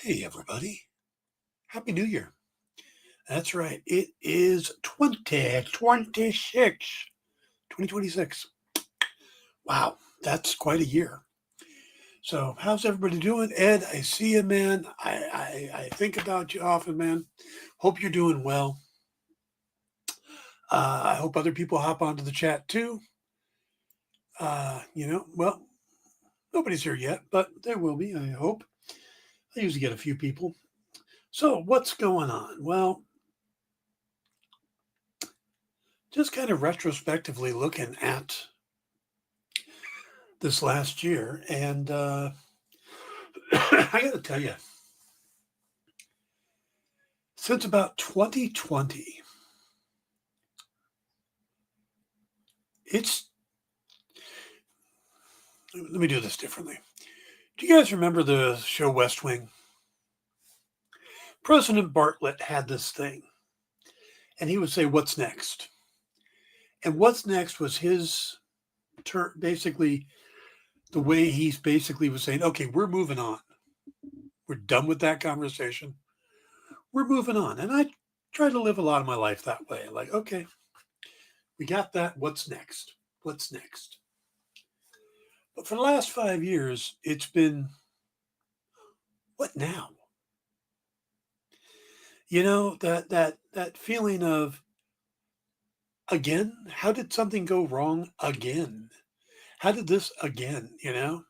Hey, everybody. Happy New Year. That's right. It is 2026. Wow, that's quite a year. So, how's everybody doing? Ed, I see you, man. I think about you often, man. Hope you're doing well. I hope other people hop onto the chat too. Well, nobody's here yet, but there will be, I hope. I usually get a few people. So, what's going on? Well, just kind of retrospectively looking at this last year. And I got to tell you, since about 2020, it's, let me do this differently. Do you guys remember the show West Wing? President Bartlett had this thing, and he would say, "What's next?" And what's next was his turn, basically, the way he's basically was saying, "Okay, we're moving on. We're done with that conversation. We're moving on." And I try to live a lot of my life that way. Like, okay, we got that. What's next? What's next? But for the last 5 years, it's been, what now? That feeling of, again, how did something go wrong again? How did this again? And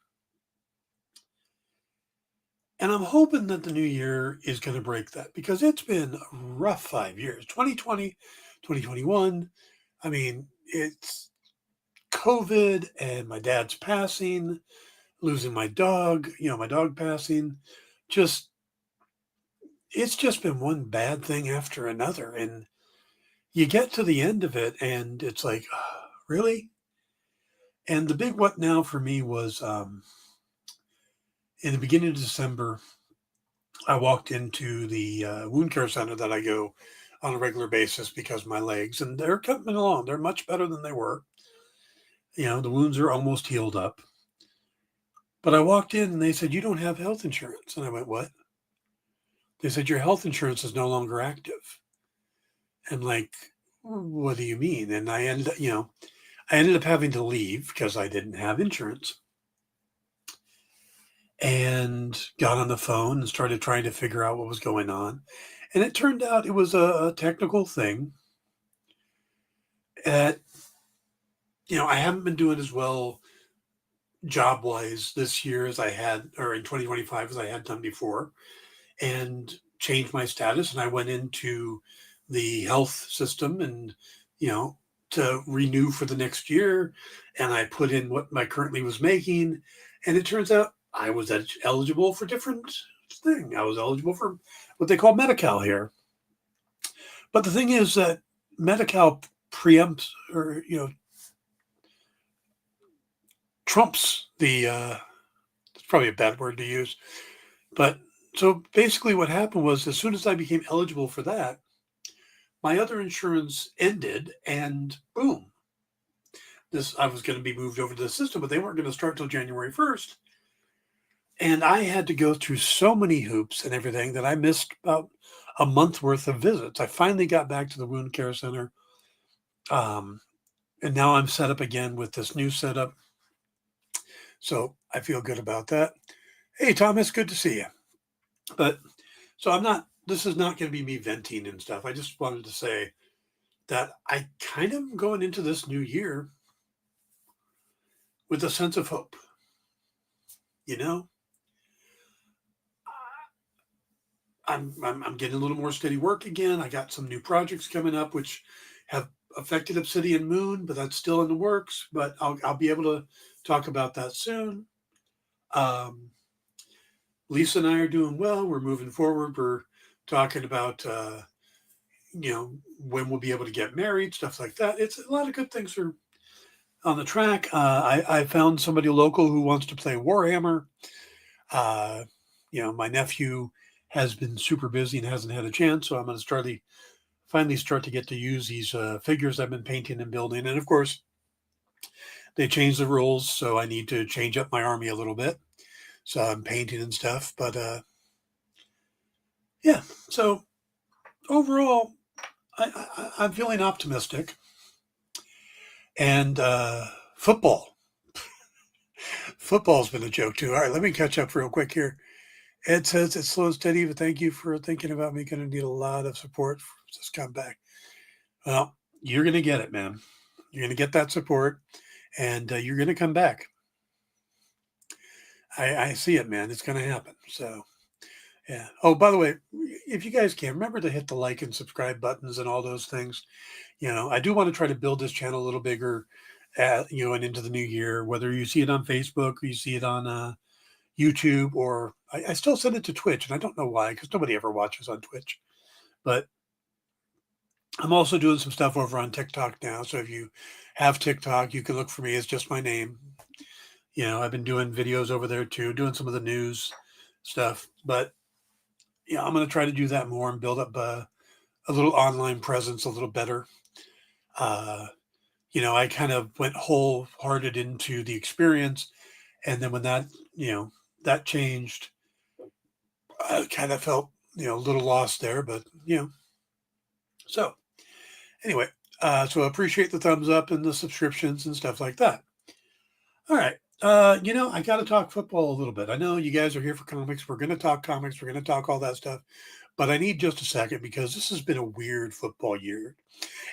I'm hoping that the new year is going to break that because it's been a rough 5 years. 2020, 2021. I mean, it's COVID and my dad's passing, losing my dog passing. Just, it's just been one bad thing after another. And you get to the end of it and it's like, really? And the big what now for me was in the beginning of December, I walked into the wound care center that I go on a regular basis because of my legs, and they're coming along. They're much better than they were. The wounds are almost healed up. But I walked in and they said, "You don't have health insurance." And I went, "What?" They said, "Your health insurance is no longer active." And like, what do you mean? And I ended up having to leave because I didn't have insurance and got on the phone and started trying to figure out what was going on. And it turned out it was a technical thing that, I haven't been doing as well job wise this year as I had, or in 2025 as I had done before, and changed my status. And I went into the health system and, to renew for the next year. And I put in what my currently was making. And it turns out I was eligible for different thing. I was eligible for what they call Medi-Cal here. But the thing is that Medi-Cal preempts or, trumps it's probably a bad word to use. But so basically what happened was as soon as I became eligible for that, my other insurance ended and boom, this I was going to be moved over to the system, but they weren't going to start till January 1st. And I had to go through so many hoops and everything that I missed about a month worth of visits. I finally got back to the wound care center. Um, and now I'm set up again with this new setup. So I feel good about that. Hey, Thomas, good to see you. But so this is not going to be me venting and stuff. I just wanted to say that I kind of am going into this new year with a sense of hope. You know, I'm getting a little more steady work again. I got some new projects coming up, which have affected Obsidian Moon, but that's still in the works. But I'll be able to talk about that soon. Um, Lisa and I are doing well. We're moving forward. We're talking about when we'll be able to get married, stuff like that. It's a lot of good things are on the track. I found somebody local who wants to play Warhammer. Uh, my nephew has been super busy and hasn't had a chance, so I'm going to finally start to get to use these figures I've been painting and building. And of course, they changed the rules, so I need to change up my army a little bit. So I'm painting and stuff, but Yeah. So overall, I'm feeling optimistic. And football. Football's been a joke too. All right, let me catch up real quick here. Ed says it's slow and steady, but thank you for thinking about me. Going to need a lot of support for this comeback. Well, you're going to get it, man. You're going to get that support, and you're going to come back. I see it, man. It's going to happen. So, yeah. Oh, by the way, if you guys can, remember to hit the like and subscribe buttons and all those things. I do want to try to build this channel a little bigger, and into the new year, whether you see it on Facebook or you see it on YouTube, or I still send it to Twitch, and I don't know why, because nobody ever watches on Twitch. But I'm also doing some stuff over on TikTok now. So if you have TikTok, you can look for me as just my name. I've been doing videos over there too, doing some of the news stuff. But I'm going to try to do that more and build up a little online presence a little better. I kind of went wholehearted into the experience. And then when that changed, I kind of felt, a little lost there, but, so anyway, so I appreciate the thumbs up and the subscriptions and stuff like that. All right. I got to talk football a little bit. I know you guys are here for comics. We're going to talk comics. We're going to talk all that stuff, but I need just a second because this has been a weird football year.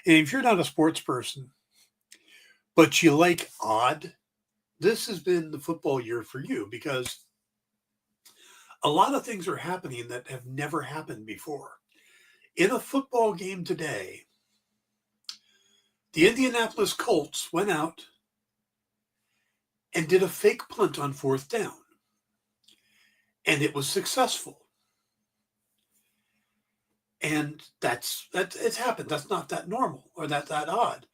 And if you're not a sports person, but you like odd, this has been the football year for you because a lot of things are happening that have never happened before. In a football game today, the Indianapolis Colts went out and did a fake punt on 4th down. And it was successful. And it's happened. That's not that normal or that odd.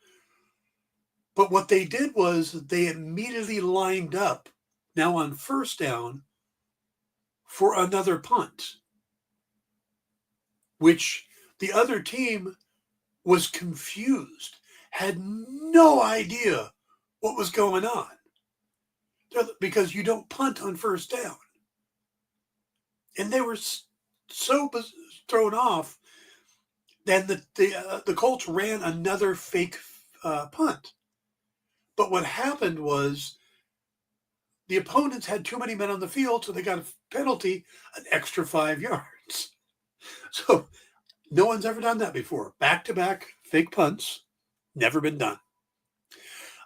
But what they did was they immediately lined up now on 1st down for another punt, which the other team was confused, had no idea what was going on, because you don't punt on 1st down. And they were so thrown off. Then the Colts ran another fake punt. But what happened was the opponents had too many men on the field, so they got a penalty, an extra 5 yards. So no one's ever done that before. Back-to-back fake punts, never been done.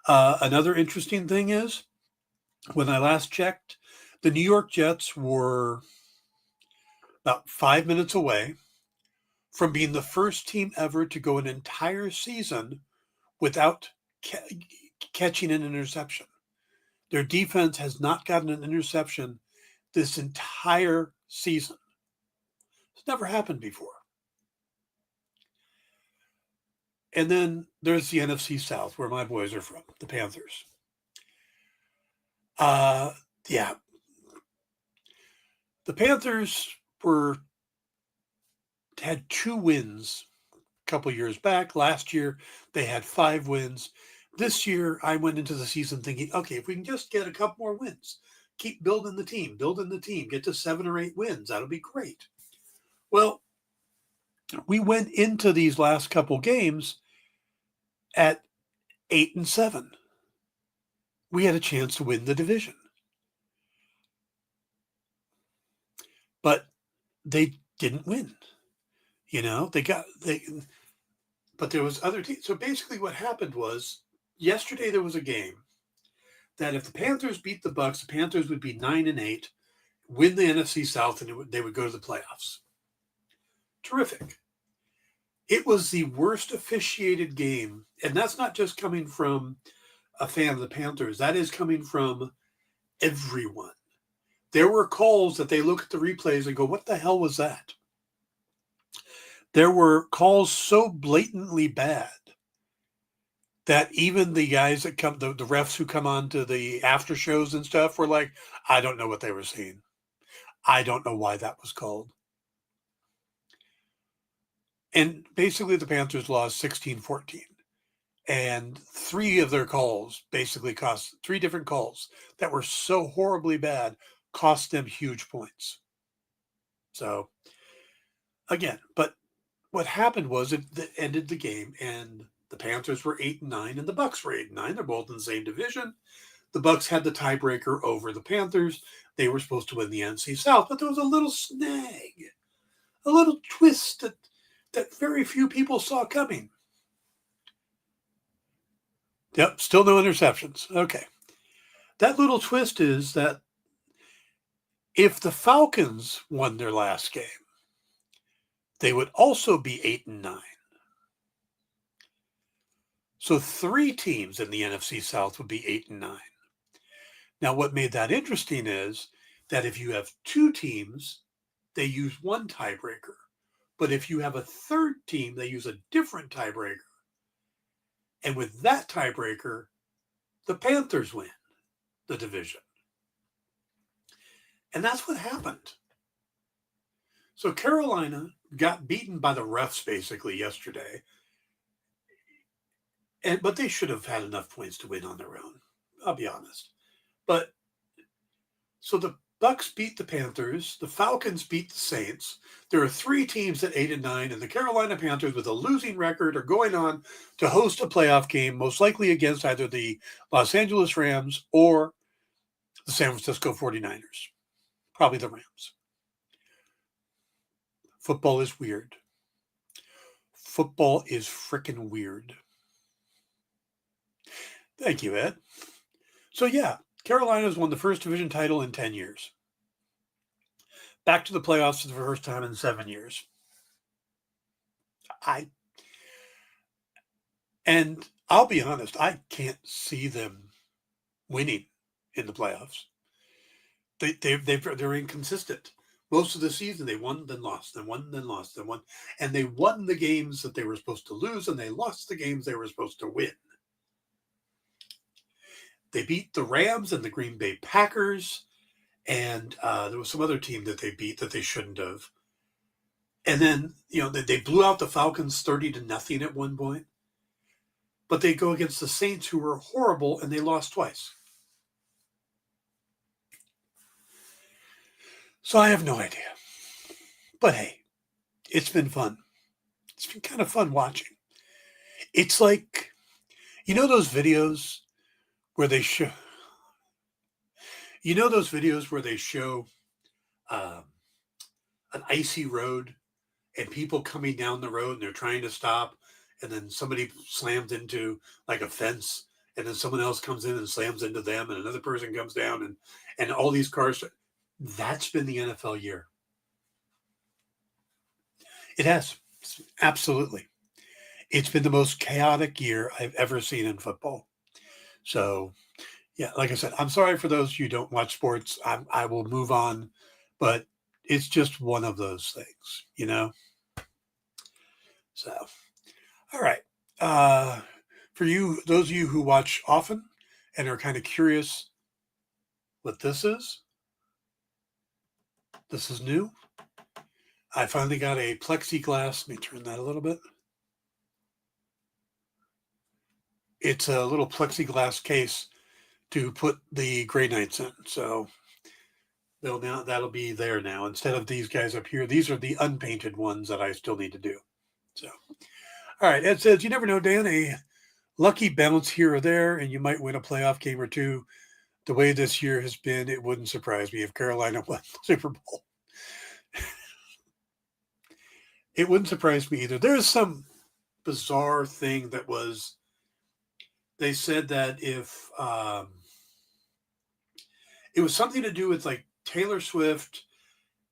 Another interesting thing is, when I last checked, the New York Jets were about 5 minutes away from being the first team ever to go an entire season without catching an interception. Their defense has not gotten an interception this entire season. It's never happened before. And then there's the NFC South, where my boys are from, the Panthers. Yeah. The Panthers had 2 wins a couple years back. Last year, they had 5 wins. This year, I went into the season thinking, okay, if we can just get a couple more wins, keep building the team, get to 7 or 8 wins, that'll be great. Well, we went into these last couple games at 8-7. We had a chance to win the division. But they didn't win. But there was other teams. So basically what happened was, yesterday there was a game that if the Panthers beat the Bucks, the Panthers would be 9-8, win the NFC South, and they would go to the playoffs. Terrific. It was the worst officiated game, and that's not just coming from a fan of the Panthers. That is coming from everyone. There were calls that they look at the replays and go, what the hell was that? There were calls so blatantly bad that even the guys that come, the refs who come on to the after shows and stuff, were like, I don't know what they were seeing. I don't know why that was called. And basically the Panthers lost 16-14. And 3 of their calls basically cost 3 different calls that were so horribly bad, cost them huge points. So again, but what happened was it ended the game, and the Panthers were 8-9, and the Bucks were 8-9. They're both in the same division. The Bucks had the tiebreaker over the Panthers. They were supposed to win the NFC South, but there was a little snag, a little twist that very few people saw coming. Yep, still no interceptions. Okay. That little twist is that if the Falcons won their last game, they would also be 8-9. So 3 teams in the NFC South would be 8-9. Now, what made that interesting is that if you have 2 teams, they use one tiebreaker. But if you have a third team, they use a different tiebreaker. And with that tiebreaker, the Panthers win the division. And that's what happened. So Carolina got beaten by the refs basically yesterday. But they should have had enough points to win on their own. I'll be honest. But so the Bucks beat the Panthers, the Falcons beat the Saints. There are 3 teams at 8-9, and the Carolina Panthers, with a losing record, are going on to host a playoff game, most likely against either the Los Angeles Rams or the San Francisco 49ers. Probably the Rams. Football is weird. Football is freaking weird. Thank you, Ed. So yeah, Carolina's won the first division title in 10 years. Back to the playoffs for the first time in 7 years. And I'll be honest, I can't see them winning in the playoffs. They're inconsistent. Most of the season, they won, then lost, then won, then lost, then won. And they won the games that they were supposed to lose, and they lost the games they were supposed to win. They beat the Rams and the Green Bay Packers, and there was some other team that they beat that they shouldn't have. And then, they blew out the Falcons 30-0 at one point. But they go against the Saints, who were horrible, and they lost twice. So I have no idea. But hey, it's been fun. It's been kind of fun watching. It's like, those videos where they show, an icy road and people coming down the road and they're trying to stop, and then somebody slams into like a fence, and then someone else comes in and slams into them, and another person comes down, and all these cars. That's been the NFL year. It has. Absolutely. It's been the most chaotic year I've ever seen in football. So, yeah, like I said, I'm sorry for those who don't watch sports. I will move on, but it's just one of those things, So, all right. For those of you who watch often and are kind of curious what this is new. I finally got a plexiglass. Let me turn that a little bit. It's a little plexiglass case to put the Grey Knights in. So that'll be there now. Instead of these guys up here, these are the unpainted ones that I still need to do. So, all right. Ed says, you never know, Dan, a lucky bounce here or there, and you might win a playoff game or two. The way this year has been, it wouldn't surprise me if Carolina won the Super Bowl. It wouldn't surprise me either. There's some bizarre thing that was, they said that if it was something to do with like Taylor Swift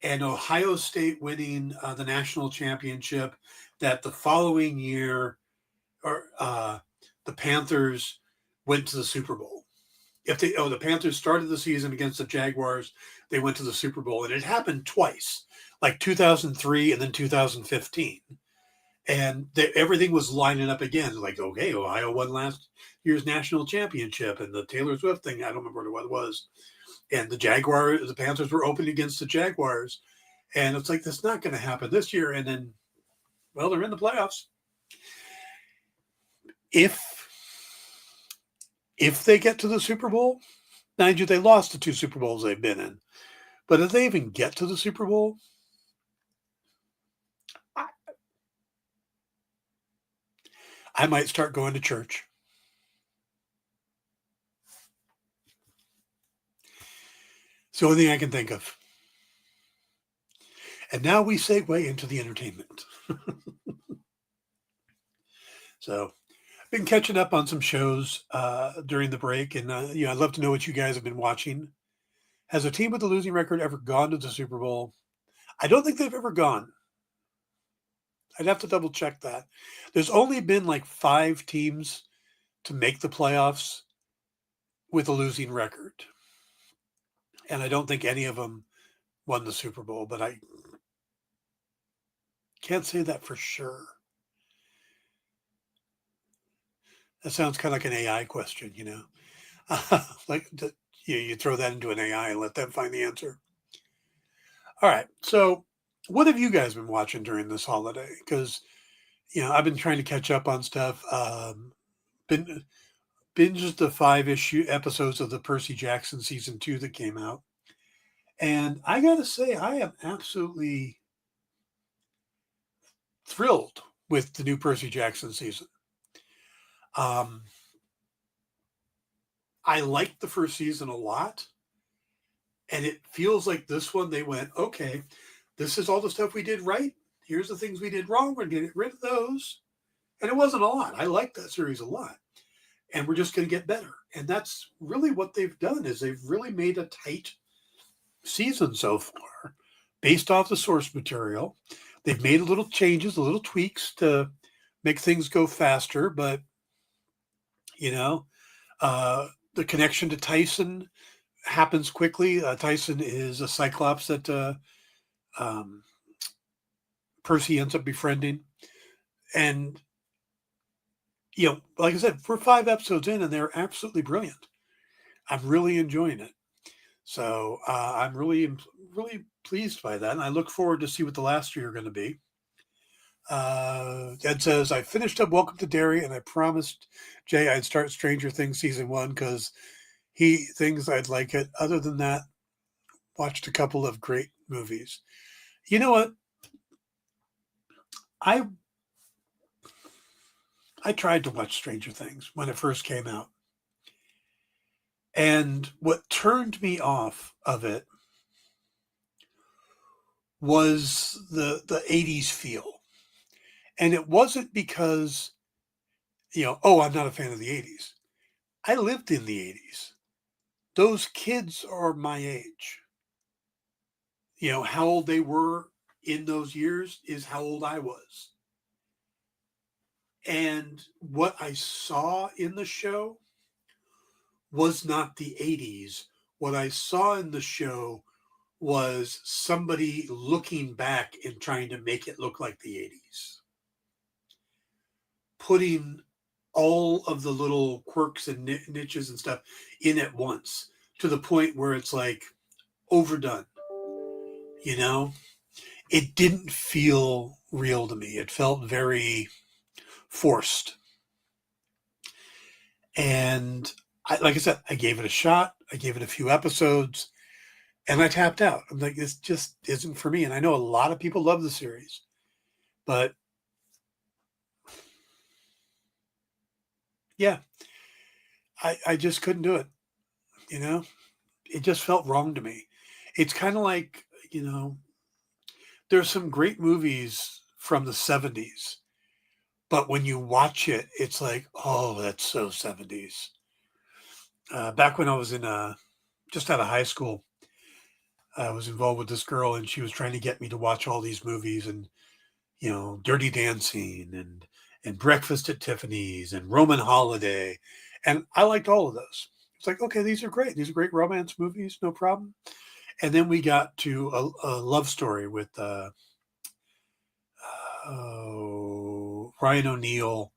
and Ohio State winning the national championship, that the following year the Panthers went to the Super Bowl. The Panthers started the season against the Jaguars, they went to the Super Bowl, and it happened twice, like 2003 and then 2015. And everything was lining up again. Like, okay, Ohio won last year's national championship, and the Taylor Swift thing, I don't remember what it was. And the Panthers were open against the Jaguars. And it's like, that's not going to happen this year. And then, well, they're in the playoffs. If they get to the Super Bowl, mind you, they lost the 2 Super Bowls they've been in. But if they even get to the Super Bowl, I might start going to church. It's the only thing I can think of. And now we segue into the entertainment. So I've been catching up on some shows during the break, and I'd love to know what you guys have been watching. Has a team with a losing record ever gone to the Super Bowl? I don't think they've ever gone. I'd have to double check that. There's only been like 5 teams to make the playoffs with a losing record, and I don't think any of them won the Super Bowl. But I can't say that for sure. That sounds kind of like an AI question, like you throw that into an AI and let them find the answer. All right. So, what have you guys been watching during this holiday? Because I've been trying to catch up on stuff. Been binged the 5 issue episodes of the Percy Jackson season 2 that came out, and I gotta say, I am absolutely thrilled with the new Percy Jackson season. Um, I liked the first season a lot. And it feels like this one, they went, okay, this is all the stuff we did right. Here's the things we did wrong. We're going to get rid of those. And it wasn't a lot. I liked that series a lot. And we're just going to get better. And that's really what they've done, is they've really made a tight season so far based off the source material. They've made a little changes, a little tweaks to make things go faster. But, the connection to Tyson happens quickly. Tyson is a Cyclops that Percy ends up befriending. And, like I said, we're 5 episodes in and they're absolutely brilliant. I'm really enjoying it. So I'm really, really pleased by that. And I look forward to see what the last 3 are going to be. Ed says, I finished up Welcome to Derry and I promised Jay I'd start Stranger Things season 1 because he thinks I'd like it. Other than that, watched a couple of great movies. You know what? I tried to watch Stranger Things when it first came out. And what turned me off of it was the 80s feel. And it wasn't because, I'm not a fan of the 80s. I lived in the 80s. Those kids are my age. How old they were in those years is how old I was. And what I saw in the show was not the 80s. What I saw in the show was somebody looking back and trying to make it look like the 80s. Putting all of the little quirks and niches and stuff in at once to the point where it's like overdone. It didn't feel real to me. It felt very forced. And like I said, I gave it a shot. I gave it a few episodes and I tapped out. I'm like, this just isn't for me. And I know a lot of people love the series, but yeah, I just couldn't do it. It just felt wrong to me. It's kind of like, there's some great movies from the 70s, but when you watch it, it's like, oh, that's so 70s. Back when I was just out of high school, I was involved with this girl and she was trying to get me to watch all these movies and, Dirty Dancing and Breakfast at Tiffany's and Roman Holiday. And I liked all of those. It's like, okay, these are great. These are great romance movies. No problem. And then we got to a love story with Ryan O'Neal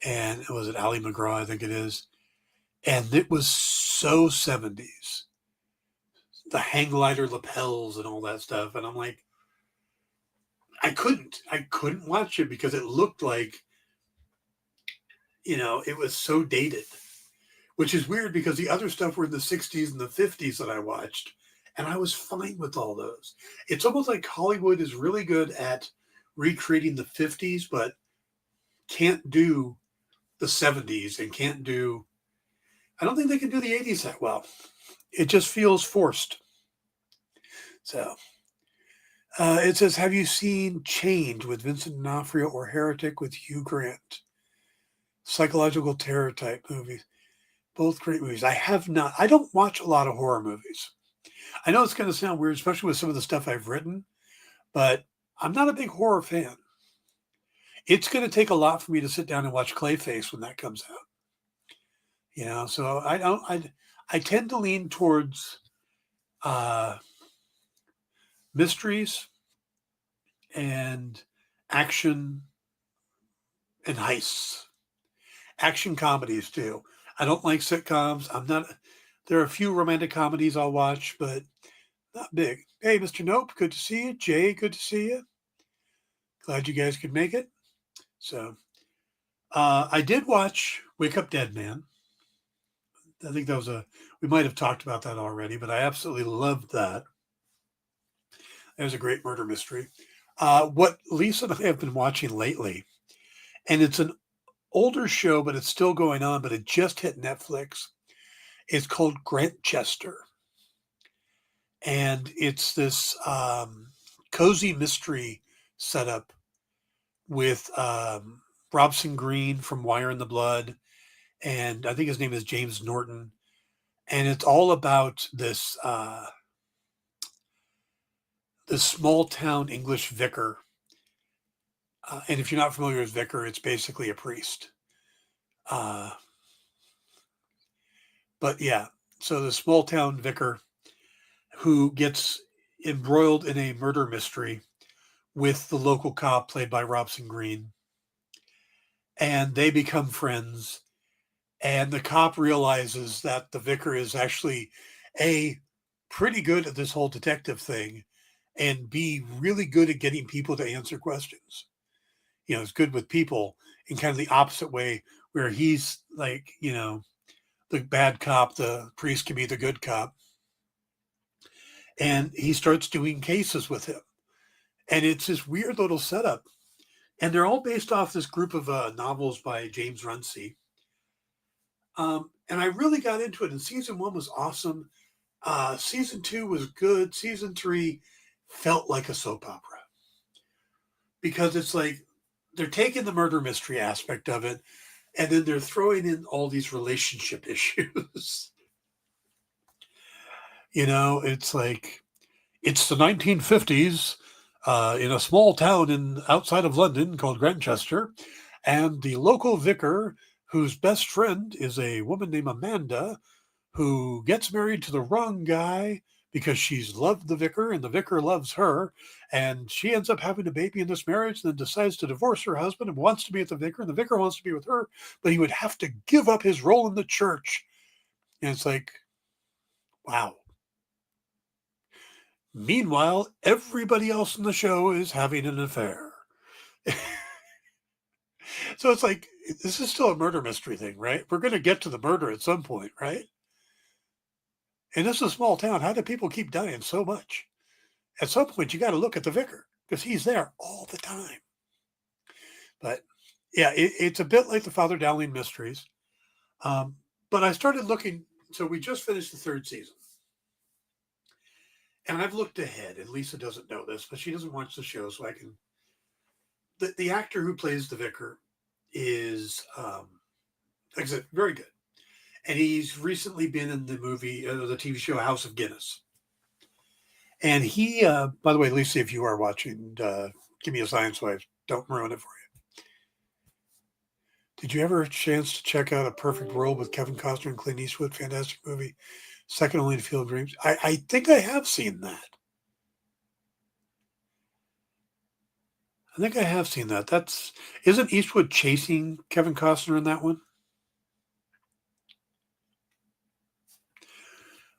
and was it Ali McGraw? I think it is. And it was so 70s. The hang glider lapels and all that stuff. And I'm like, I couldn't watch it because it looked like, it was so dated, which is weird because the other stuff were in the 60s and the 50s that I watched. And I was fine with all those. It's almost like Hollywood is really good at recreating the 50s, but can't do the 70s and can't do, I don't think they can do the 80s that well. It just feels forced. So it says, have you seen Change with Vincent D'Onofrio or Heretic with Hugh Grant? Psychological terror type movies. Both great movies. I have not. I don't watch a lot of horror movies. I know it's going to sound weird, especially with some of the stuff I've written, but I'm not a big horror fan. It's going to take a lot for me to sit down and watch Clayface when that comes out. You know, so I tend to lean towards mysteries and action and heists. Action comedies too. I don't like sitcoms. I'm not. There are a few romantic comedies I'll watch, but not big. Hey, Mr. Nope, good to see you. Jay, good to see you. Glad you guys could make it. So, I did watch Wake Up Dead Man. I think that was we might have talked about that already, but I absolutely loved that. It was a great murder mystery. What Lisa and I have been watching lately, and it's an older show, but it's still going on, but it just hit Netflix. It's called Grantchester. And it's this cozy mystery setup with Robson Green from Wire in the Blood. And I think his name is James Norton. And it's all about this this small town English vicar. And if you're not familiar with vicar, it's basically a priest. But yeah, so the small town vicar who gets embroiled in a murder mystery with the local cop played by Robson Green. And they become friends. And the cop realizes that the vicar is actually pretty good at this whole detective thing, and B, really good at getting people to answer questions. You know, it's good with people in kind of the opposite way, where he's like, you know, the bad cop, the priest can be the good cop. And he starts doing cases with him. And it's this weird little setup. And they're all based off this group of novels by James Runcie. And I really got into it. And season 1 was awesome. Season 2 was good. Season 3 felt like a soap opera. Because it's like they're taking the murder mystery aspect of it, and then they're throwing in all these relationship issues. You know, it's like, it's the 1950s in a small town outside of London called Grantchester, and the local vicar, whose best friend is a woman named Amanda, who gets married to the wrong guy because she's loved the vicar and the vicar loves her, and she ends up having a baby in this marriage, and then decides to divorce her husband and wants to be with the vicar, and the vicar wants to be with her, but he would have to give up his role in the church. And it's like, wow. Meanwhile, everybody else in the show is having an affair. So it's like, this is still a murder mystery thing, right? We're going to get to the murder at some point, right? And this is a small town. How do people keep dying so much? At some point, you got to look at the vicar because he's there all the time. But yeah, it's a bit like the Father Dowling mysteries. But I started looking. So we just finished the 3rd season. And I've looked ahead, and Lisa doesn't know this, but she doesn't watch the show, so I can. The actor who plays the vicar is, like I said, very good. And he's recently been in the movie, the TV show House of Guinness. And he, by the way, Lisa, if you are watching, give me a sign so I don't ruin it for you. Did you ever have a chance to check out A Perfect World with Kevin Costner and Clint Eastwood? Fantastic movie. Second only to Field of Dreams. I think I have seen that. I think I have seen that. Isn't Eastwood chasing Kevin Costner in that one?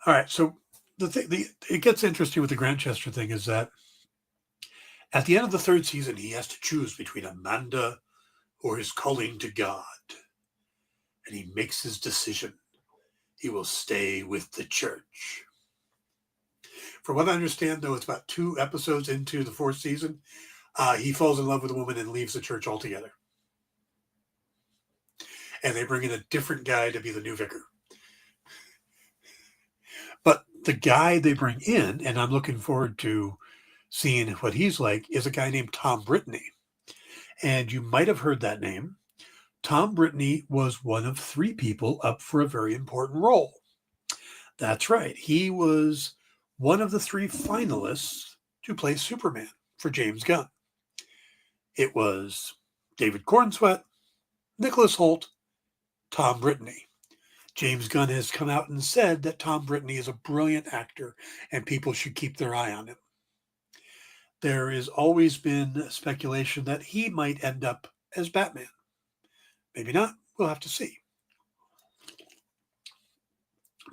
All right. So it gets interesting with the Grantchester thing is that at the end of the 3rd season, he has to choose between Amanda or his calling to God. And he makes his decision. He will stay with the church. From what I understand, though, it's about 2 episodes into the 4th season. He falls in love with a woman and leaves the church altogether. and they bring in a different guy to be the new vicar. But the guy they bring in, and I'm looking forward to seeing what he's like, is a guy named Tom Brittany. And you might have heard that name. Tom Brittany was one of three people up for a very important role. That's right. He was one of the three finalists to play Superman for James Gunn. It was David Cornsweet, Nicholas Hoult, Tom Brittany. James Gunn has come out and said that Tom Brittany is a brilliant actor and people should keep their eye on him. There has always been speculation that he might end up as Batman. Maybe not. We'll have to see.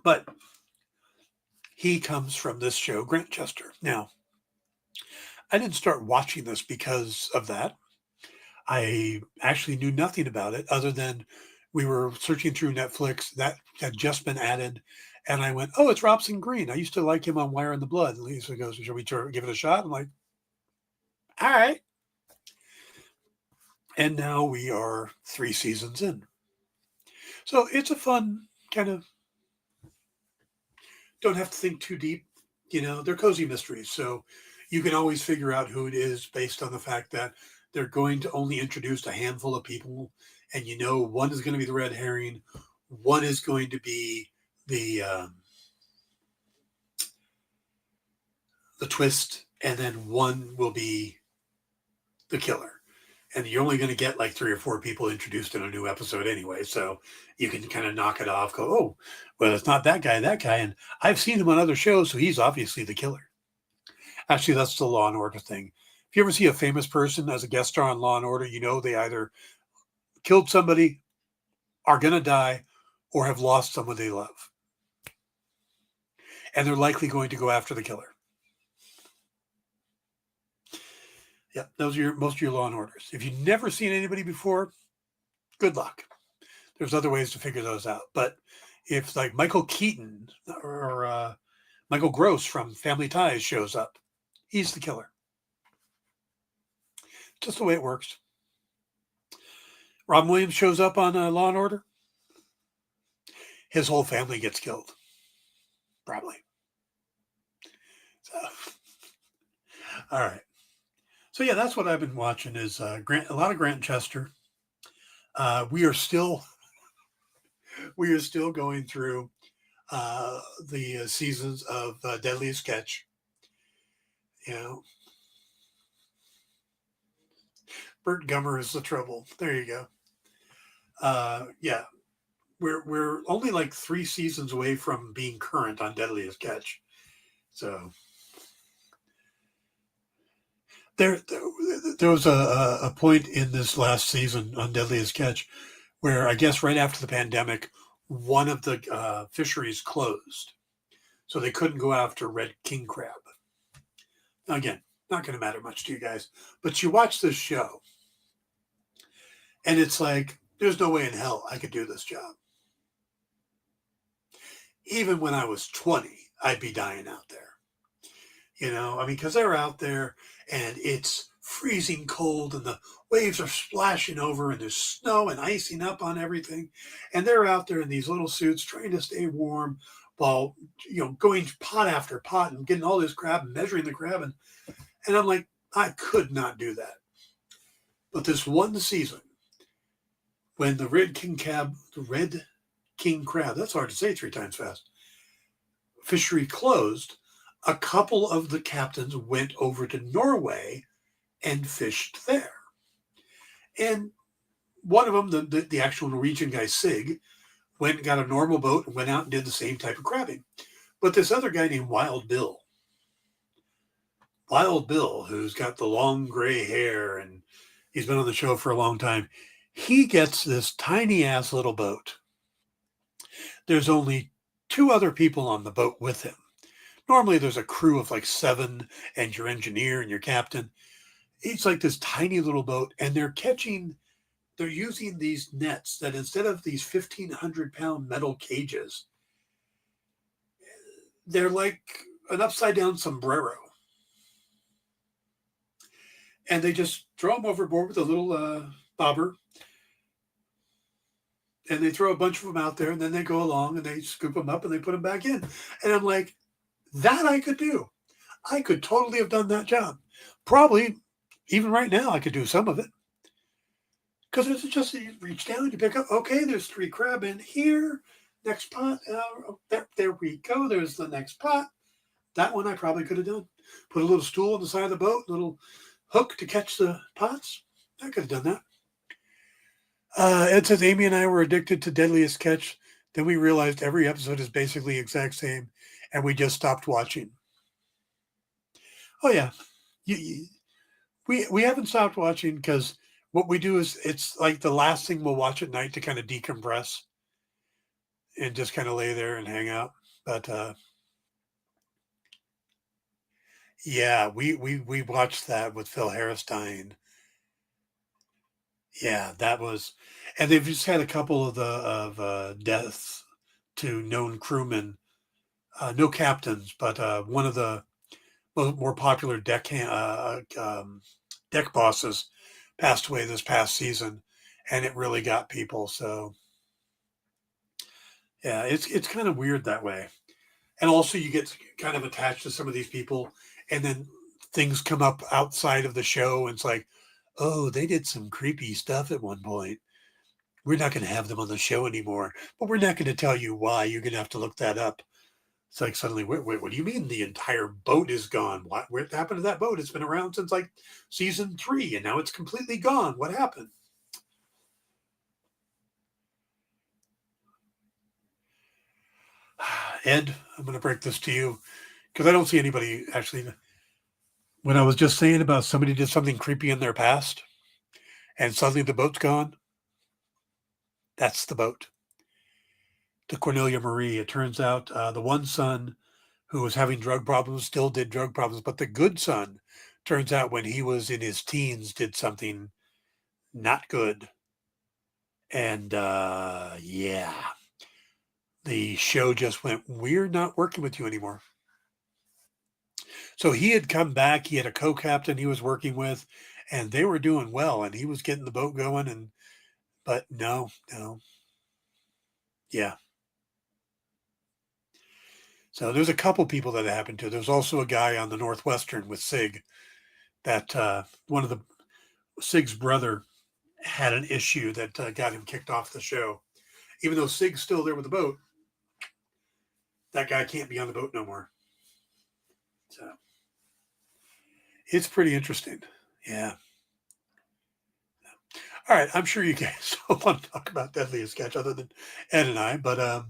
But he comes from this show, Grantchester. Now, I didn't start watching this because of that. I actually knew nothing about it other than we were searching through Netflix that had just been added. And I went, oh, it's Robson Green. I used to like him on Wire in the Blood. And Lisa goes, should we give it a shot? I'm like, all right. And now we are 3 seasons in. So it's a fun kind of, don't have to think too deep. They're cozy mysteries. So you can always figure out who it is based on the fact that they're going to only introduce a handful of people. And one is going to be the red herring. One is going to be the twist. And then one will be the killer. And you're only going to get like 3 or 4 people introduced in a new episode anyway. So you can kind of knock it off, go, oh, well, it's not that guy. And I've seen him on other shows, so he's obviously the killer. Actually, that's the Law & Order thing. If you ever see a famous person as a guest star on Law & Order, they either killed somebody, are going to die, or have lost someone they love. And they're likely going to go after the killer. Yeah, those are most of your Law & Orders. If you've never seen anybody before, good luck. There's other ways to figure those out. But if like Michael Keaton or Michael Gross from Family Ties shows up, he's the killer. Just the way it works. Robin Williams shows up on Law & Order. His whole family gets killed. Probably. So, all right. So yeah, that's what I've been watching is a lot of Grantchester. We are still going through the seasons of Deadliest Catch. Burt Gummer is the trouble. There you go. Yeah, we're only like 3 seasons away from being current on Deadliest Catch. So there was a point in this last season on Deadliest Catch where I guess right after the pandemic, one of the fisheries closed. So they couldn't go after red king crab. Again, not going to matter much to you guys, but you watch this show and it's like, there's no way in hell I could do this job. Even when I was 20, I'd be dying out there. Because they're out there and it's freezing cold and the waves are splashing over and there's snow and icing up on everything. And they're out there in these little suits trying to stay warm while, going pot after pot and getting all this crab and measuring the crab. And I'm like, I could not do that. But this one season, when the red king crab, that's hard to say 3 times fast, fishery closed, a couple of the captains went over to Norway and fished there. And one of them, the actual Norwegian guy, Sig, went and got a normal boat and went out and did the same type of crabbing. But this other guy named Wild Bill, who's got the long gray hair and he's been on the show for a long time, he gets this tiny ass little boat. There's only 2 other people on the boat with him. Normally there's a crew of like 7 and your engineer and your captain. It's like this tiny little boat and they're using these nets that instead of these 1,500-pound metal cages, they're like an upside down sombrero. And they just throw them overboard with a little bobber. and they throw a bunch of them out there, and then they go along and they scoop them up and they put them back in. And I'm like, that I could do. I could totally have done that job. Probably even right now, I could do some of it. Because it's just you reach down, you pick up. Okay, there's 3 crab in here. Next pot. There we go. There's the next pot. That one I probably could have done. Put a little stool on the side of the boat, a little hook to catch the pots. I could have done that. Ed says Amy and I were addicted to Deadliest Catch. Then we realized every episode is basically the exact same, and we just stopped watching. Oh yeah, we haven't stopped watching because what we do is it's like the last thing we'll watch at night to kind of decompress and just kind of lay there and hang out. But yeah, we watched that with Phil Harris dying. Yeah, that was, and they've just had a couple of deaths to known crewmen, no captains, but one of the more popular deck bosses passed away this past season, and it really got people. So yeah, it's kind of weird that way. And also, you get kind of attached to some of these people, and then things come up outside of the show, and it's like, oh, they did some creepy stuff at one point. We're not going to have them on the show anymore, but we're not going to tell you why. You're going to have to look that up. It's like suddenly, wait, what do you mean the entire boat is gone? What happened to that boat? It's been around since like season 3, and now it's completely gone. What happened? Ed, I'm going to break this to you because I don't see anybody actually. When I was just saying about somebody did something creepy in their past and suddenly the boat's gone, that's the boat. To Cornelia Marie, it turns out the one son who was having drug problems still did drug problems, but the good son turns out when he was in his teens did something not good. And yeah, the show just went, we're not working with you anymore. So he had come back. He had a co-captain he was working with, and they were doing well, and he was getting the boat going. But no, yeah. So there's a couple people that it happened to. There's also a guy on the Northwestern with Sig that one of the Sig's brother had an issue that got him kicked off the show. Even though Sig's still there with the boat, that guy can't be on the boat no more. So it's pretty interesting. Yeah. All right. I'm sure you guys don't want to talk about Deadliest Catch other than Ed and I. But all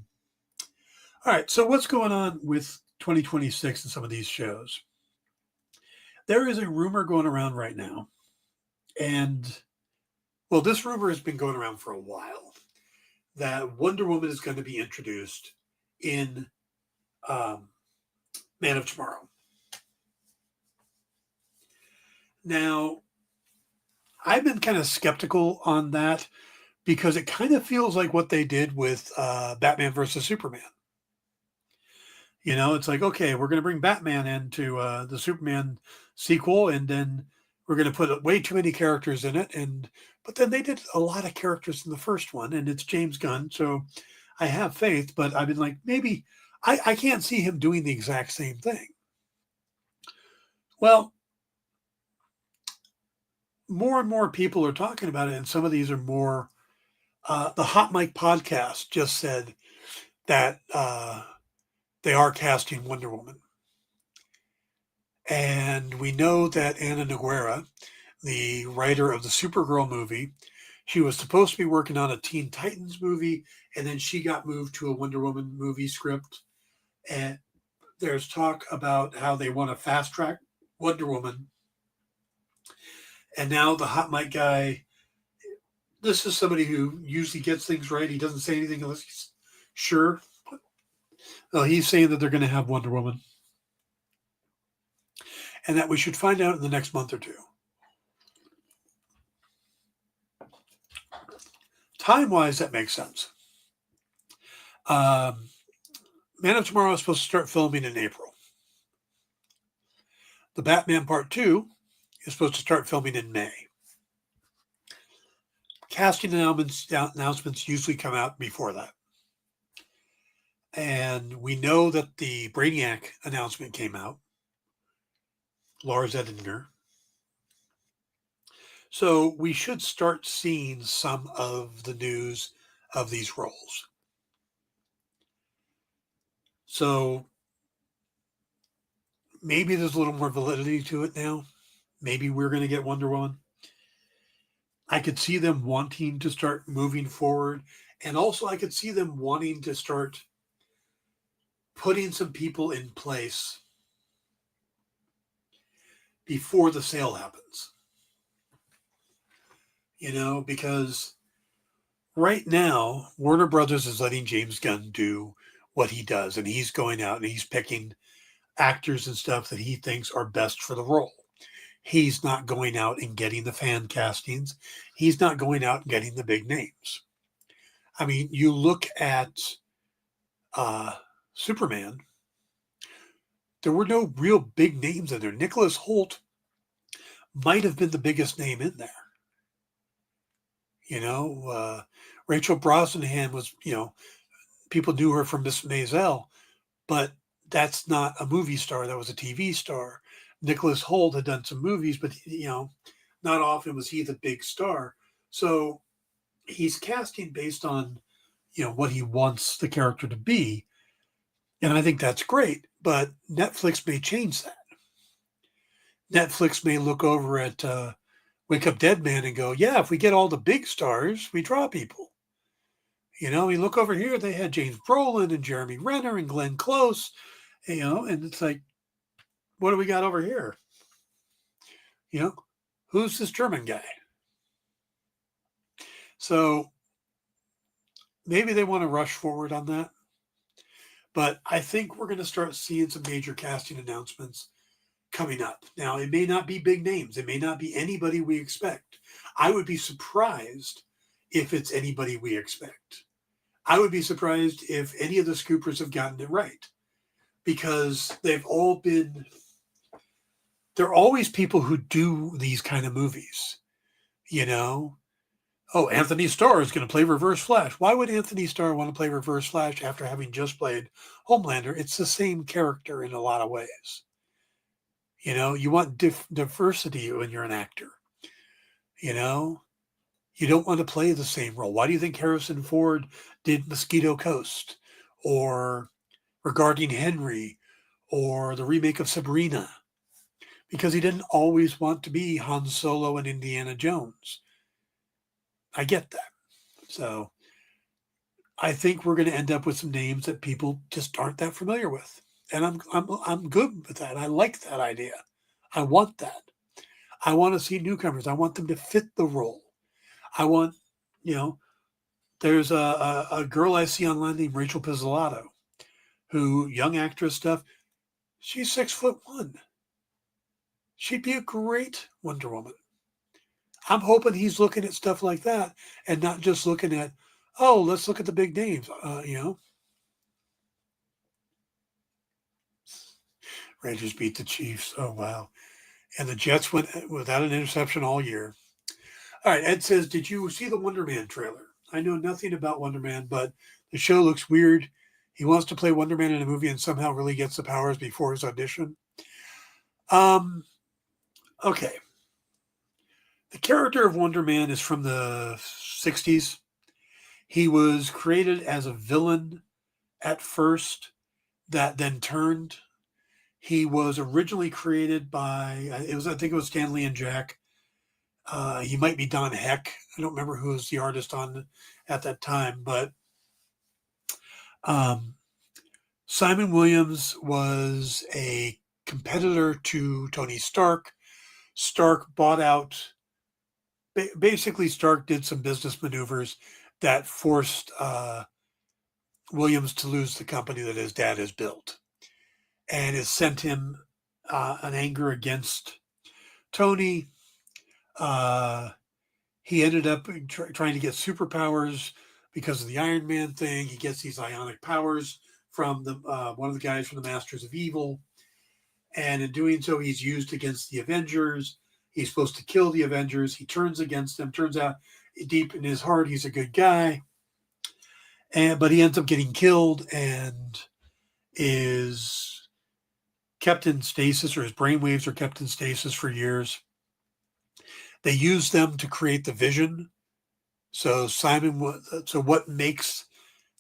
right. So what's going on with 2026 and some of these shows? There is a rumor going around right now. And well, this rumor has been going around for a while that Wonder Woman is going to be introduced in Man of Tomorrow. Now, I've been kind of skeptical on that because it kind of feels like what they did with Batman versus Superman. You know, it's like, okay, we're going to bring Batman into the Superman sequel, and then we're going to put way too many characters in it. But then they did a lot of characters in the first one, and it's James Gunn, so I have faith. But I've been like, maybe I can't see him doing the exact same thing. Well, more and more people are talking about it, and some of these are more. The Hot Mic podcast just said that they are casting Wonder Woman. And we know that Anna Noguera, the writer of the Supergirl movie, she was supposed to be working on a Teen Titans movie, and then she got moved to a Wonder Woman movie script. And there's talk about how they want to fast track Wonder Woman. And now the Hot Mic guy, this is somebody who usually gets things right. He doesn't say anything unless he's sure. Well, he's saying that they're going to have Wonder Woman. And that we should find out in the next month or two. Time-wise, that makes sense. Man of Tomorrow is supposed to start filming in April. The Batman Part 2 is supposed to start filming in May. casting announcements usually come out before that. And we know that the Brainiac announcement came out, Lars Edinger. So we should start seeing some of the news of these roles. So maybe there's a little more validity to it now. Maybe we're going to get Wonder Woman. I could see them wanting to start moving forward. And also, I could see them wanting to start putting some people in place before the sale happens. Because right now, Warner Brothers is letting James Gunn do what he does. And he's going out and he's picking actors and stuff that he thinks are best for the role. He's not going out and getting the fan castings. He's not going out and getting the big names. I mean, you look at Superman, there were no real big names in there. Nicholas Hoult might have been the biggest name in there. Rachel Brosnahan was, people knew her from Miss Maisel, but that's not a movie star. That was a TV star. Nicholas Hoult had done some movies, but, not often was he the big star. So he's casting based on, what he wants the character to be. And I think that's great, but Netflix may change that. Netflix may look over at Wake Up Dead Man and go, yeah, if we get all the big stars, we draw people. We look over here, they had James Brolin and Jeremy Renner and Glenn Close, and it's like, what do we got over here? Who's this German guy? So maybe they want to rush forward on that. But I think we're going to start seeing some major casting announcements coming up. Now, it may not be big names. It may not be anybody we expect. I would be surprised if it's anybody we expect. I would be surprised if any of the scoopers have gotten it right, because they're always people who do these kind of movies, Oh, Anthony Starr is going to play Reverse Flash. Why would Anthony Starr want to play Reverse Flash after having just played Homelander? It's the same character in a lot of ways. You want diversity when you're an actor. You don't want to play the same role. Why do you think Harrison Ford did Mosquito Coast or Regarding Henry or the remake of Sabrina? Because he didn't always want to be Han Solo and Indiana Jones. I get that. So I think we're going to end up with some names that people just aren't that familiar with. And I'm good with that. I like that idea. I want that. I want to see newcomers. I want them to fit the role. I want, there's a girl I see online named Rachel Pizzolatto, who, young actress stuff, she's 6'1". She'd be a great Wonder Woman. I'm hoping he's looking at stuff like that and not just looking at, oh, let's look at the big names, Rangers beat the Chiefs. Oh, wow. And the Jets went without an interception all year. All right, Ed says, did you see the Wonder Man trailer? I know nothing about Wonder Man, but the show looks weird. He wants to play Wonder Man in a movie and somehow really gets the powers before his audition. Okay. The character of Wonder Man is from the 60s. He was created as a villain at first that then turned. He was originally created by, I think it was Stan Lee and Jack. He might be Don Heck. I don't remember who was the artist on at that time, but Simon Williams was a competitor to Tony Stark. Stark bought out. Basically, Stark did some business maneuvers that forced Williams to lose the company that his dad has built, and it sent him an anger against Tony. He ended up trying to get superpowers because of the Iron Man thing. He gets these ionic powers from one of the guys from the Masters of Evil, and in doing so, he's used against the Avengers. He's supposed to kill the Avengers. He turns against them. Turns out deep in his heart, he's a good guy, but he ends up getting killed and is kept in stasis, or his brainwaves are kept in stasis for years. They use them to create the Vision. So what makes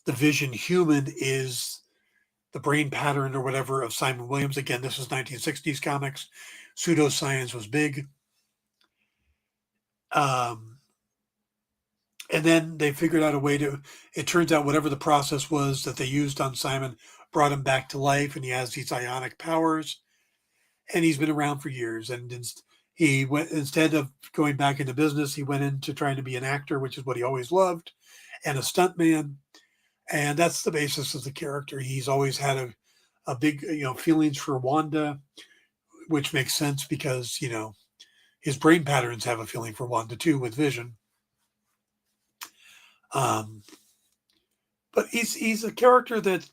the Vision human is the brain pattern or whatever of Simon Williams. Again, this is 1960s comics. Pseudoscience was big. Um, and then they figured out a way to, it turns out whatever the process was that they used on Simon brought him back to life, and he has these ionic powers, and he's been around for years. And he went, instead of going back into business, he went into trying to be an actor, which is what he always loved, and a stuntman. And that's the basis of the character. He's always had a big, feelings for Wanda, which makes sense because, his brain patterns have a feeling for Wanda too with Vision. But he's a character that,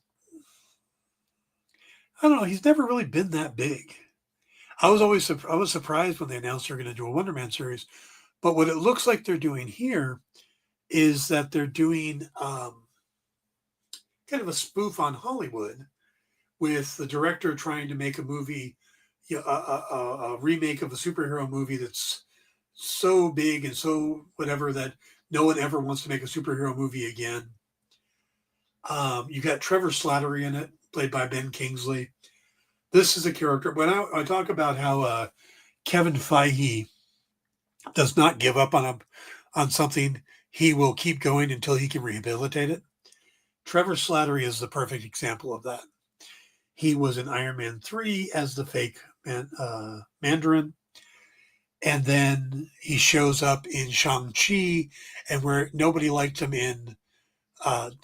I don't know, he's never really been that big. I was surprised when they announced they're going to do a Wonder Man series, but what it looks like they're doing here is that they're doing kind of a spoof on Hollywood, with the director trying to make a movie, a remake of a superhero movie that's so big and so whatever that no one ever wants to make a superhero movie again. You got Trevor Slattery in it, played by Ben Kingsley. This is a character. When I talk about how Kevin Feige does not give up on something, he will keep going until he can rehabilitate it. Trevor Slattery is the perfect example of that. He was in Iron Man 3 as the fake Mandarin. And then he shows up in Shang-Chi, and where nobody liked him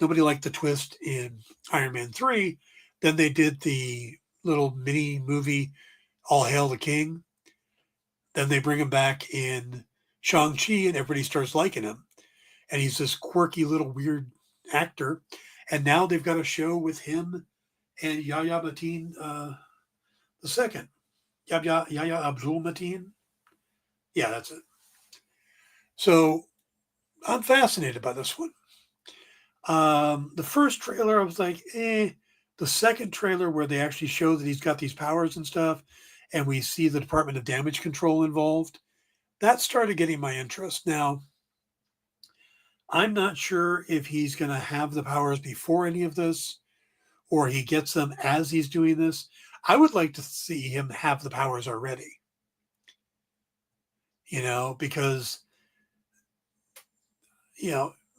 nobody liked the twist in Iron Man 3. Then they did the little mini movie, All Hail the King. Then they bring him back in Shang-Chi, and everybody starts liking him. And he's this quirky little weird actor. And now they've got a show with him and Yahya Mateen the second. Yahya Abdul Mateen. Yeah, that's it. So I'm fascinated by this one. The first trailer, I was like, eh. The second trailer, where they actually show that he's got these powers and stuff, and we see the Department of Damage Control involved, that started getting my interest. Now, I'm not sure if he's going to have the powers before any of this, or he gets them as he's doing this. I would like to see him have the powers already, because,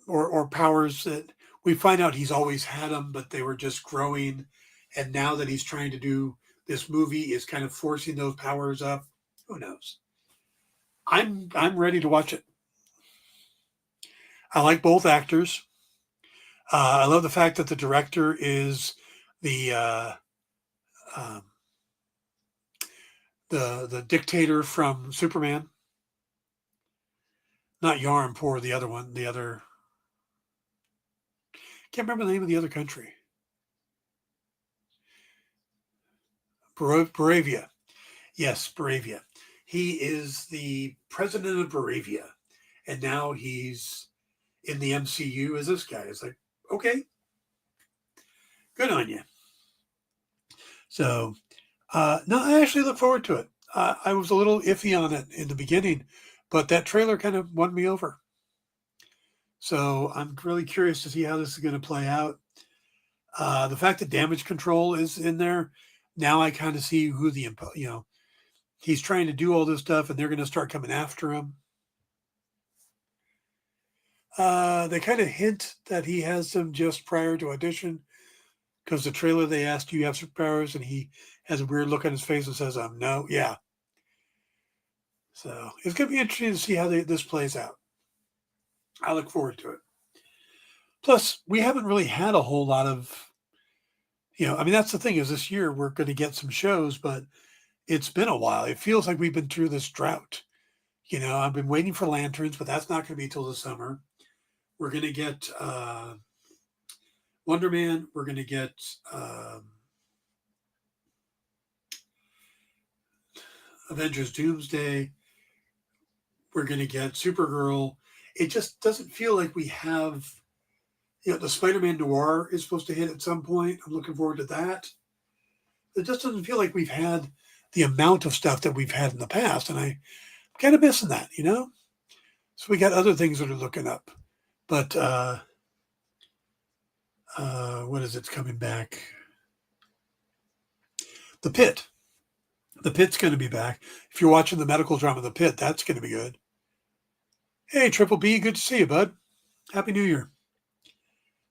or powers that we find out he's always had them, but they were just growing. And now that he's trying to do this movie is kind of forcing those powers up. Who knows? I'm ready to watch it. I like both actors. I love the fact that the director is the the dictator from Superman. Not Yarmpur, the other one. The other, can't remember the name of the other country. Baravia. Yes, Baravia. He is the president of Baravia, and now he's in the MCU as this guy. It's like, okay, good on you. So, no, I actually look forward to it. I was a little iffy on it in the beginning, but that trailer kind of won me over. So I'm really curious to see how this is going to play out. The fact that Damage Control is in there, now I kind of see who he's trying to do all this stuff, and they're going to start coming after him. They kind of hint that he has them just prior to audition, because the trailer, they asked, "Do you have superpowers?" And he has a weird look on his face and says, "No, yeah." So it's going to be interesting to see how this plays out. I look forward to it. Plus, we haven't really had a whole lot of, that's the thing, is this year we're going to get some shows, but it's been a while. It feels like we've been through this drought. I've been waiting for Lanterns, but that's not going to be till the summer. We're going to get Wonder Man. We're going to get Avengers Doomsday. We're going to get Supergirl. it just doesn't feel like we have, the Spider-Man Noir is supposed to hit at some point. I'm looking forward to that. It just doesn't feel like we've had the amount of stuff that we've had in the past. And I'm kind of missing that. So we got other things that are looking up. But what is it coming back? The Pit. The Pit's going to be back. If you're watching the medical drama The Pit, that's going to be good. Hey, Triple B, good to see you, bud. Happy New Year.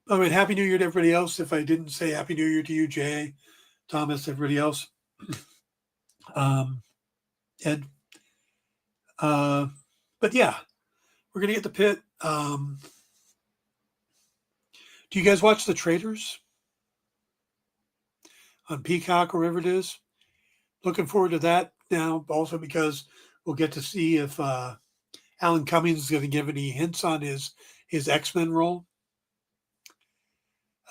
By the way, Happy New Year to everybody else. If I didn't say Happy New Year to you, Jay, Thomas, everybody else. Ed. But yeah, we're going to get The Pit. Do you guys watch The Traitors on Peacock or wherever it is? Looking forward to that now, also because we'll get to see if Alan Cummings is going to give any hints on his X-Men role.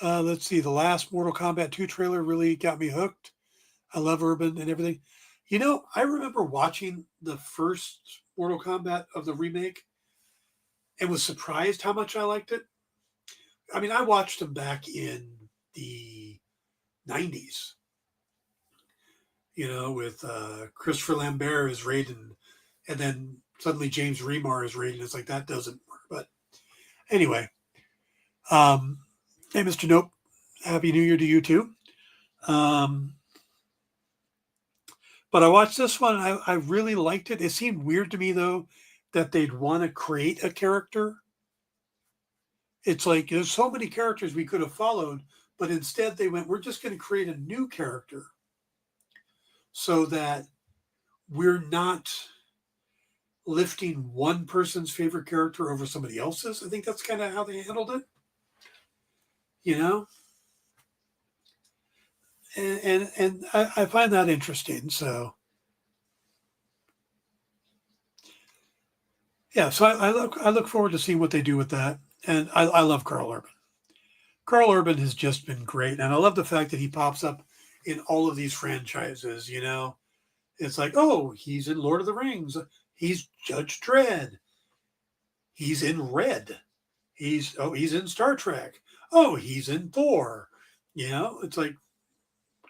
Let's see. The last Mortal Kombat 2 trailer really got me hooked. I love Urban and everything. I remember watching the first Mortal Kombat of the remake and was surprised how much I liked it. I mean, I watched them back in the 90s, with Christopher Lambert as Raiden, and then suddenly James Remar is Raiden. It's like, that doesn't work. But anyway, hey, Mr. Nope, Happy New Year to you too. But I watched this one, and I really liked it. It seemed weird to me, though, that they'd want to create a character. It's like there's so many characters we could have followed, but instead they went, we're just going to create a new character so that we're not lifting one person's favorite character over somebody else's. I think that's kind of how they handled it, And I find that interesting. So, yeah. So I look forward to seeing what they do with that. And I love Carl Urban. Carl Urban has just been great, and I love the fact that he pops up in all of these franchises. It's like, oh, he's in Lord of the Rings. He's Judge Dredd. He's in Red. He's in Star Trek. Oh, he's in Thor. It's like,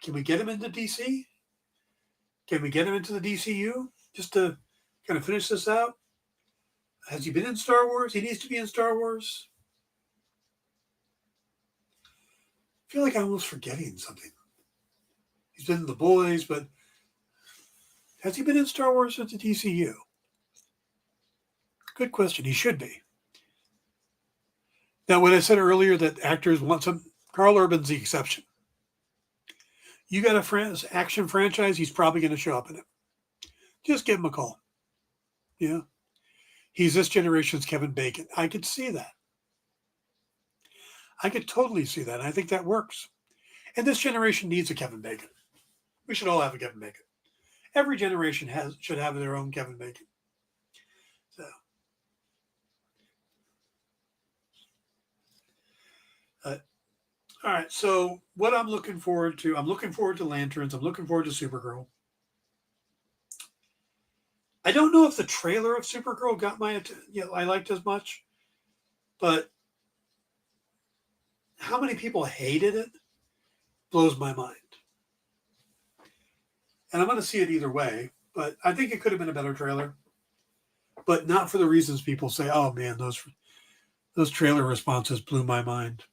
can we get him into DC? Can we get him into the DCU just to kind of finish this out? Has he been in Star Wars? He needs to be in Star Wars. I feel like I'm almost forgetting something. He's been in The Boys, but has he been in Star Wars or the DCU? Good question. He should be. Now, when I said earlier that actors want some, Carl Urban's the exception. You got a action franchise, he's probably going to show up in it. Just give him a call. He's this generation's Kevin Bacon. I could see that. I could totally see that. I think that works. And this generation needs a Kevin Bacon. We should all have a Kevin Bacon. Every generation should have their own Kevin Bacon. So, all right. So what I'm looking forward to Lanterns. I'm looking forward to Supergirl. I don't know if the trailer of Supergirl got my attention. I liked as much, but how many people hated it blows my mind. And I'm going to see it either way, but I think it could have been a better trailer, but not for the reasons people say, oh man, those trailer responses blew my mind.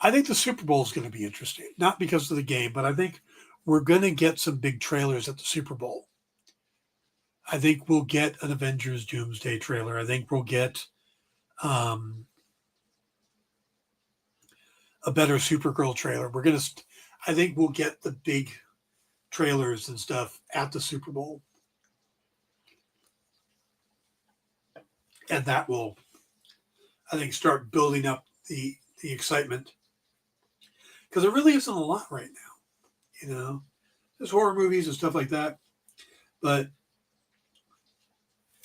I think the Super Bowl is going to be interesting, not because of the game, but I think we're going to get some big trailers at the Super Bowl. I think we'll get an Avengers Doomsday trailer. I think we'll get a better Supergirl trailer. I think we'll get the big trailers and stuff at the Super Bowl. And that will, I think, start building up the excitement. Because there really isn't a lot right now. There's horror movies and stuff like that. But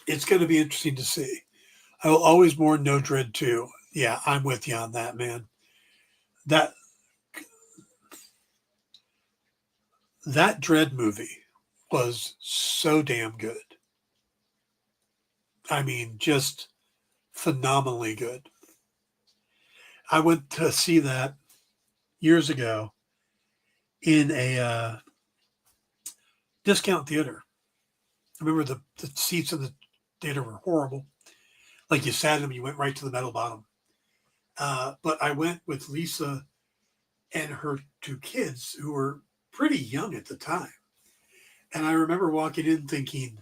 it's going to be interesting to see. I will always mourn No Dread 2. Yeah, I'm with you on that, man. That Dread movie was so damn good. I mean, just phenomenally good. I went to see that years ago in a discount theater. I remember the seats in the theater were horrible. Like you sat in them, you went right to the metal bottom. But I went with Lisa and her two kids who were pretty young at the time. And I remember walking in thinking,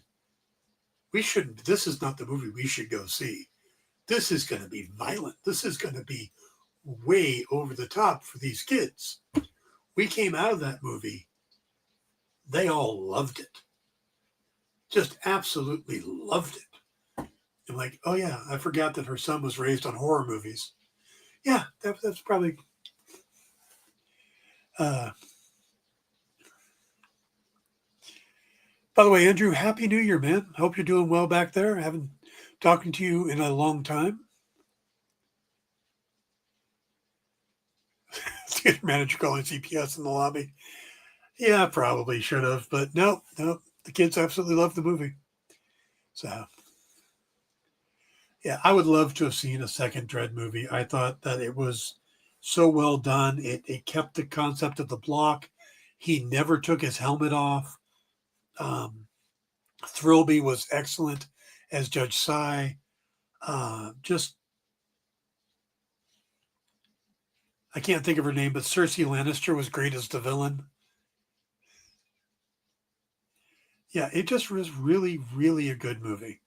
we shouldn't, this is not the movie we should go see. This is going to be violent. This is going to be way over the top for these kids. We came out of that movie. They all loved it. Just absolutely loved it. I'm like, oh yeah, I forgot that her son was raised on horror movies. Yeah, that's probably. By the way, Andrew, Happy New Year, man. Hope you're doing well back there. I haven't talking to you in a long time. Theater manager calling CPS in the lobby. Yeah, probably should have, but no. The kids absolutely loved the movie. So, yeah, I would love to have seen a second Dread movie. I thought that it was so well done. It kept the concept of the block. He never took his helmet off. Thrilby was excellent as Judge Cy. Just, I can't think of her name, but Cersei Lannister was great as the villain. Yeah, it just was really, really a good movie.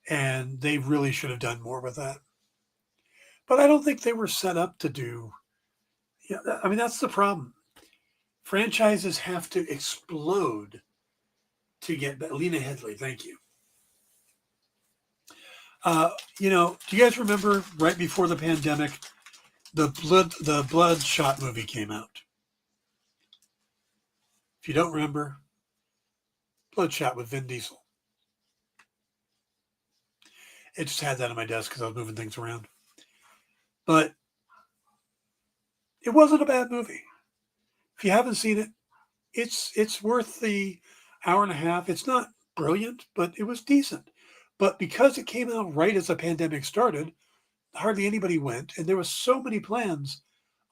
And they really should have done more with that. But I don't think they were set up to do. Yeah, I mean, that's the problem. Franchises have to explode to get Lena Headley. Thank you. Do you guys remember right before the pandemic, the Bloodshot movie came out? If you don't remember, Bloodshot with Vin Diesel. It just had that on my desk because I was moving things around. But it wasn't a bad movie. If you haven't seen it, it's worth the hour and a half. It's not brilliant, but it was decent. But because it came out right as the pandemic started, hardly anybody went, and there was so many plans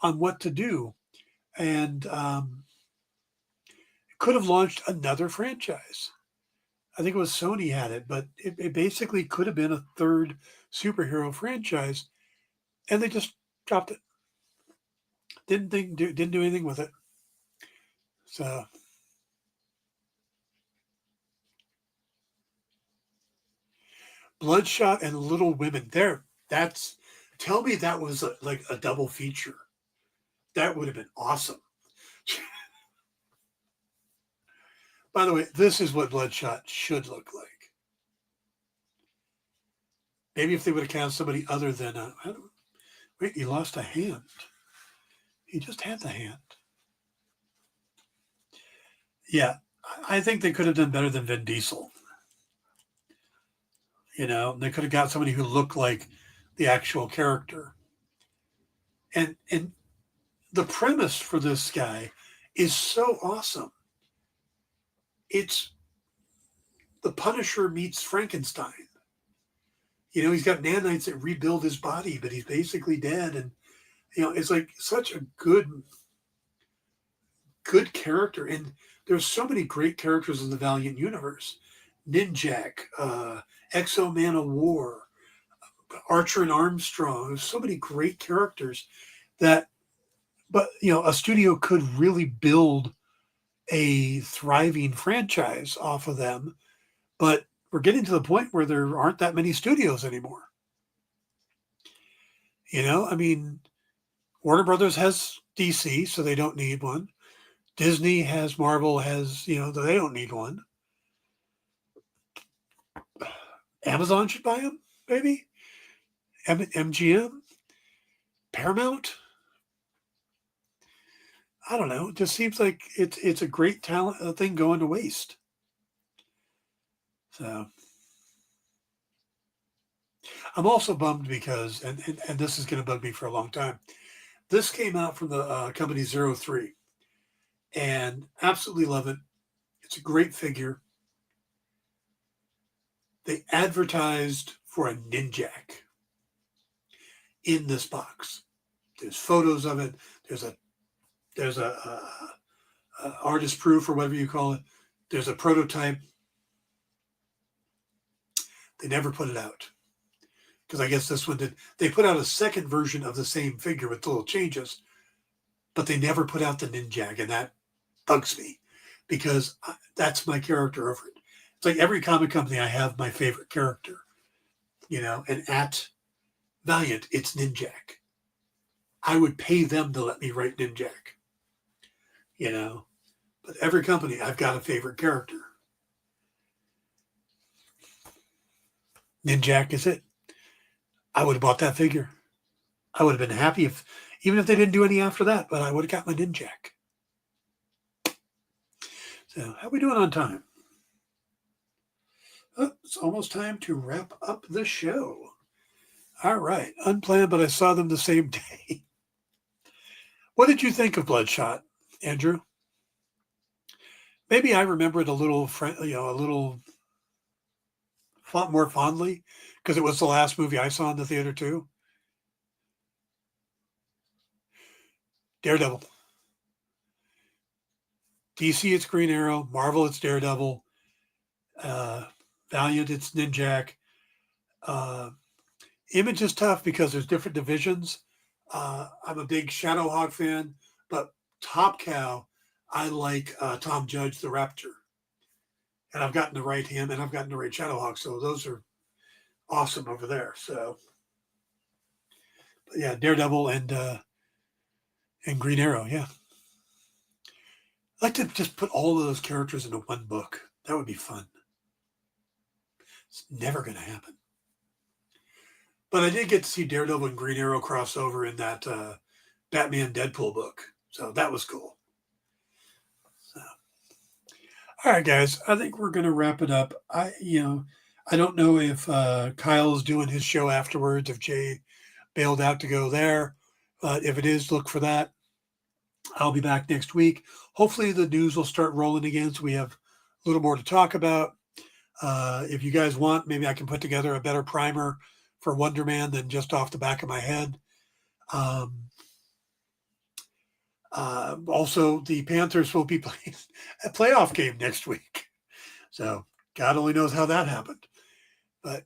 on what to do, and could have launched another franchise. I think it was Sony had it, but it basically could have been a third superhero franchise, and they just dropped it. Didn't do anything with it. So Bloodshot and Little Women. That's tell me that was like a double feature. That would have been awesome. By the way, this is what Bloodshot should look like. Maybe if they would have cast somebody other than wait, he lost a hand. He just had the hand. Yeah, I think they could have done better than Vin Diesel. They could have got somebody who looked like the actual character. And the premise for this guy is so awesome. It's the Punisher meets Frankenstein. He's got nanites that rebuild his body, but he's basically dead. And, it's like such a good character. And there's so many great characters in the Valiant universe. Ninjak, Exo Man of War, Archer and Armstrong. There's so many great characters but a studio could really build a thriving franchise off of them. But we're getting to the point where there aren't that many studios anymore. I mean, Warner Brothers has DC, so they don't need one. Disney has Marvel, they don't need one. Amazon should buy them, maybe. MGM, Paramount. I don't know. It just seems like it's a great talent thing going to waste. So I'm also bummed because, and this is going to bug me for a long time. This came out from the company 03, and absolutely love it. It's a great figure. They advertised for a Ninjak in this box. There's photos of it. There's a artist proof or whatever you call it. There's a prototype. They never put it out because I guess this one did. They put out a second version of the same figure with little changes, but they never put out the Ninjak, and that bugs me because that's my character over it. It's like every comic company, I have my favorite character, and at Valiant, it's Ninjak. I would pay them to let me write Ninjak, but every company, I've got a favorite character. Ninjak is it. I would have bought that figure. I would have been happy even if they didn't do any after that, but I would have got my Ninjak. So how are we doing on time? Oh, it's almost time to wrap up the show. All right. Unplanned, but I saw them the same day. What did you think of Bloodshot, Andrew? Maybe I remember it a little more fondly because it was the last movie I saw in the theater too. Daredevil. DC, it's Green Arrow. Marvel, it's Daredevil. Valiant, it's Ninjak. Image is tough because there's different divisions. I'm a big Shadowhawk fan, but Top Cow, I like Tom Judge, the Raptor. And I've gotten to write him, and I've gotten to write Shadowhawk, so those are awesome over there. So, but yeah, Daredevil and Green Arrow, yeah. I'd like to just put all of those characters into one book. That would be fun. It's never going to happen. But I did get to see Daredevil and Green Arrow cross over in that Batman Deadpool book. So that was cool. So. All right, guys, I think we're going to wrap it up. I don't know if Kyle's doing his show afterwards, if Jay bailed out to go there. But if it is, look for that. I'll be back next week. Hopefully the news will start rolling again so we have a little more to talk about. If you guys want, maybe I can put together a better primer for Wonder Man than just off the back of my head. Also, the Panthers will be playing a playoff game next week. So God only knows how that happened. But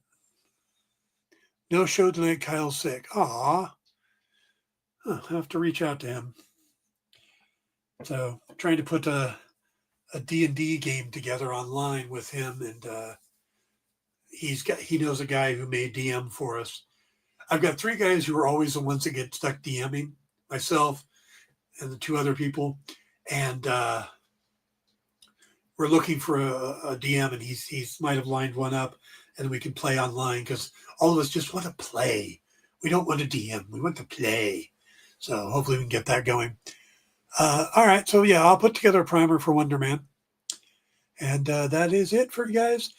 no show tonight. Kyle's sick. Aw. I'll have to reach out to him. So trying to put a D&D game together online with him, and he knows a guy who may DM for us. I've got 3 guys who are always the ones that get stuck DMing, myself and the 2 other people, and we're looking for a DM, and he's might have lined one up, and we can play online because all of us just want to play. We don't want to DM. We want to play. So hopefully we can get that going. All right. So, yeah, I'll put together a primer for Wonder Man. And that is it for you guys.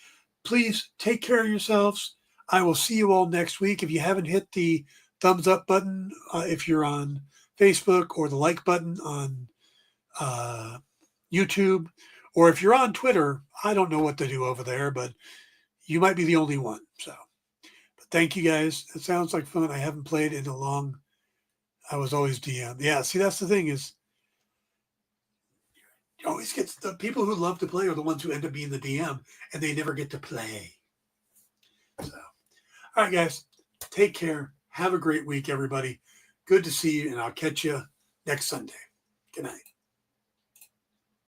Please take care of yourselves. I will see you all next week. If you haven't hit the thumbs up button, if you're on Facebook, or the like button on YouTube, or if you're on Twitter, I don't know what to do over there, but you might be the only one. So, but thank you guys. It sounds like fun. I haven't played in a long. I was always DM. Yeah. See, that's the thing is, always gets the people who love to play are the ones who end up being the DM, and they never get to play. So, all right, guys, take care. Have a great week, everybody. Good to see you, and I'll catch you next Sunday. Good night.